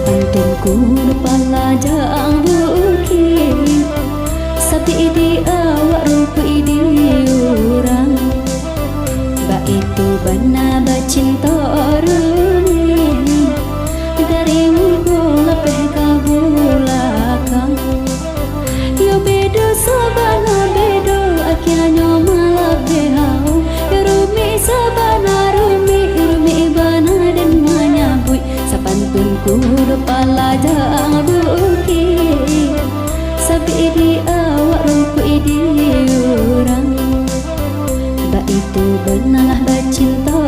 Pantunku pala jang bukit Sapi di awak rupa di orang Ba itu bana bacinta runi Dari muka lepeh kabulakang Yo bedo sabana bedo akhirnya malah behau Yo rumi sabana rumi bana dan menyambut Sapantunku pala jang bukit Sapi di awak rupa di orang Ba itu benar bacinta